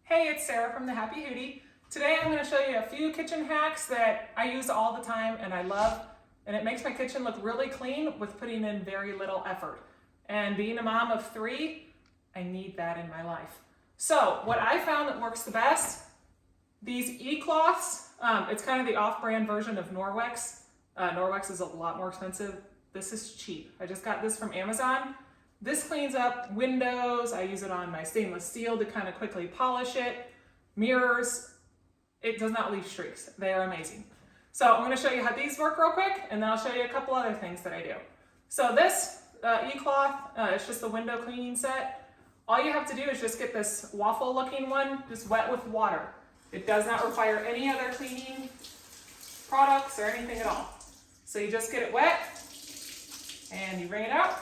Hey, it's Sarah from the Happy Hootie. Today I'm going to show you a few kitchen hacks that I use all the time and I love, and it makes my kitchen look really clean with putting in very little effort. And being a mom of 3, I need that in my life. So what I found that works the best, these e-cloths, it's kind of the off-brand version of Norwex. Norwex is a lot more expensive. This is cheap. I just got this from Amazon. This cleans up windows. I use it on my stainless steel to kind of quickly polish it. Mirrors, it does not leave streaks. They are amazing. So I'm going to show you how these work real quick, and then I'll show you a couple other things that I do. So this e-cloth, it's just the window cleaning set. All you have to do is just get this waffle looking one, just wet with water. It does not require any other cleaning products or anything at all. So you just get it wet and you wring it out.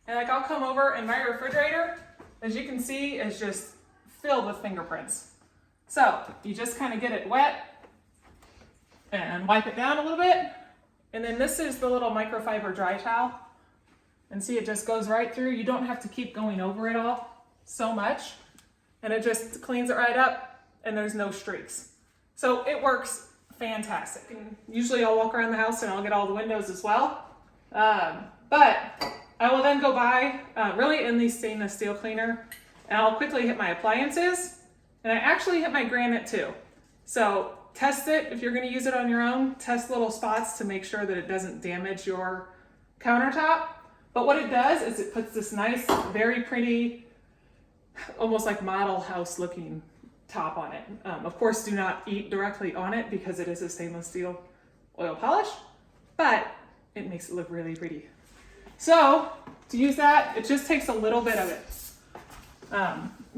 And like I'll come over, and my refrigerator, as you can see, is just filled with fingerprints. So you just kind of get it wet and wipe it down a little bit. And then this is the little microfiber dry towel. And see, it just goes right through. You don't have to keep going over it all so much. And it just cleans it right up, and there's no streaks. So it works fantastic. And usually I'll walk around the house and I'll get all the windows as well. But I will then go buy really in the stainless steel cleaner, and I'll quickly hit my appliances, and I actually hit my granite too. So test it if you're going to use it on your own. Test little spots to make sure that it doesn't damage your countertop. But what it does is it puts this nice, very pretty, almost like model house looking top on it. Of course, do not eat directly on it because it is a stainless steel oil polish, but it makes it look really pretty. So to use that, it just takes a little bit of it.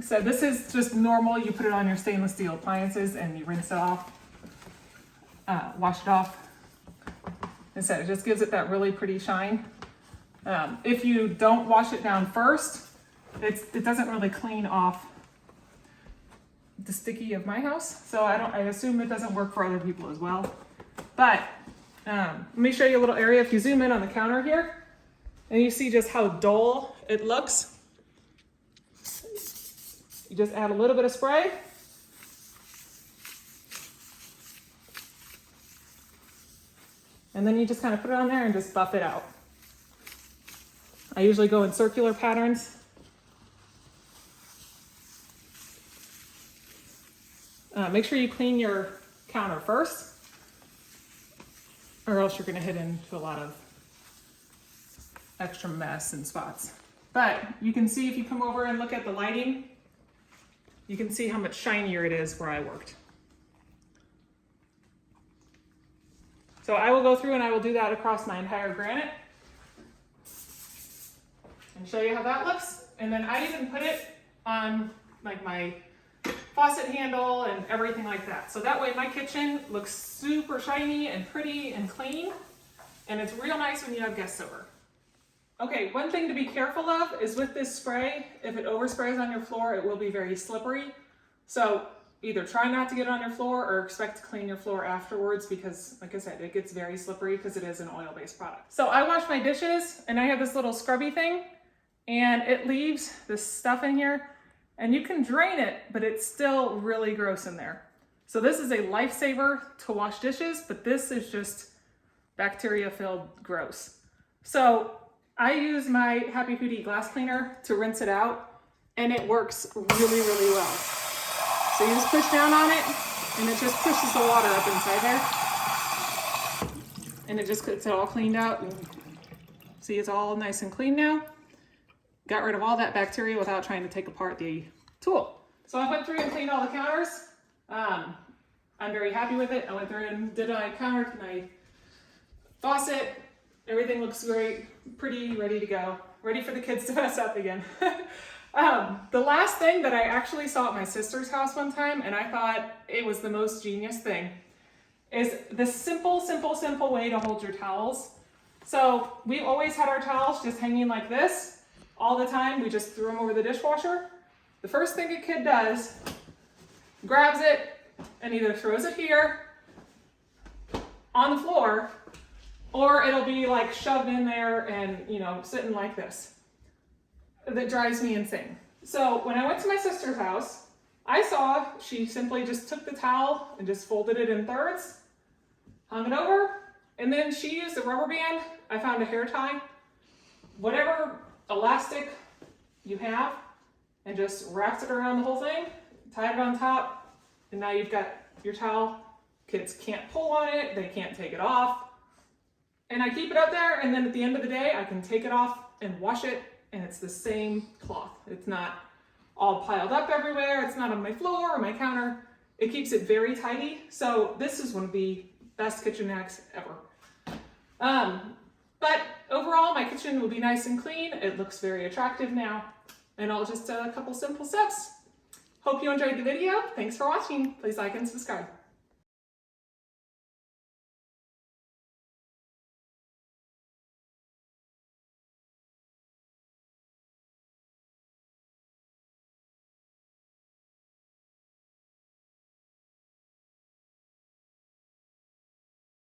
So this is just normal. You put it on your stainless steel appliances and you rinse it off, wash it off. And so it just gives it that really pretty shine. If you don't wash it down first, it doesn't really clean off the sticky of my house. So I assume it doesn't work for other people as well. But let me show you a little area. If you zoom in on the counter here, and you see just how dull it looks. You just add a little bit of spray. And then you just kind of put it on there and just buff it out. I usually go in circular patterns. Make sure you clean your counter first, or else you're going to hit into a lot of extra mess and spots. But you can see if you come over and look at the lighting, you can see how much shinier it is where I worked. So I will go through and I will do that across my entire granite and show you how that looks. And then I even put it on like my faucet handle and everything like that. So that way my kitchen looks super shiny and pretty and clean, and it's real nice when you have guests over. Okay, one thing to be careful of is with this spray, if it oversprays on your floor, it will be very slippery. So either try not to get it on your floor or expect to clean your floor afterwards, because like I said, it gets very slippery because it is an oil-based product. So I wash my dishes and I have this little scrubby thing, and it leaves this stuff in here, and you can drain it, but it's still really gross in there. So this is a lifesaver to wash dishes, but this is just bacteria-filled gross. So I use my Happy Hootie glass cleaner to rinse it out, and it works really, really well. So you just push down on it, and it just pushes the water up inside there. And it just gets it all cleaned out. And see, it's all nice and clean now. Got rid of all that bacteria without trying to take apart the tool. So I went through and cleaned all the counters. I'm very happy with it. I went through and did my counter, my faucet. Everything looks great, pretty, ready to go. Ready for the kids to mess up again. The last thing that I actually saw at my sister's house one time, and I thought it was the most genius thing, is the simple way to hold your towels. So we've always had our towels just hanging like this all the time. We just threw them over the dishwasher. The first thing a kid does, grabs it and either throws it here on the floor, or it'll be like shoved in there and, you know, sitting like this. That drives me insane. So when I went to my sister's house, I saw she simply just took the towel and just folded it in thirds, hung it over, and then she used a rubber band. I found a hair tie, whatever elastic you have, and just wrapped it around the whole thing, tied it on top, and now you've got your towel. Kids can't pull on it, they can't take it off. And I keep it up there, and then at the end of the day, I can take it off and wash it, and it's the same cloth. It's not all piled up everywhere, it's not on my floor or my counter. It keeps it very tidy, so this is one of the best kitchen hacks ever. But overall, my kitchen will be nice and clean. It looks very attractive now, and all just a couple simple steps. Hope you enjoyed the video. Thanks for watching. Please like and subscribe.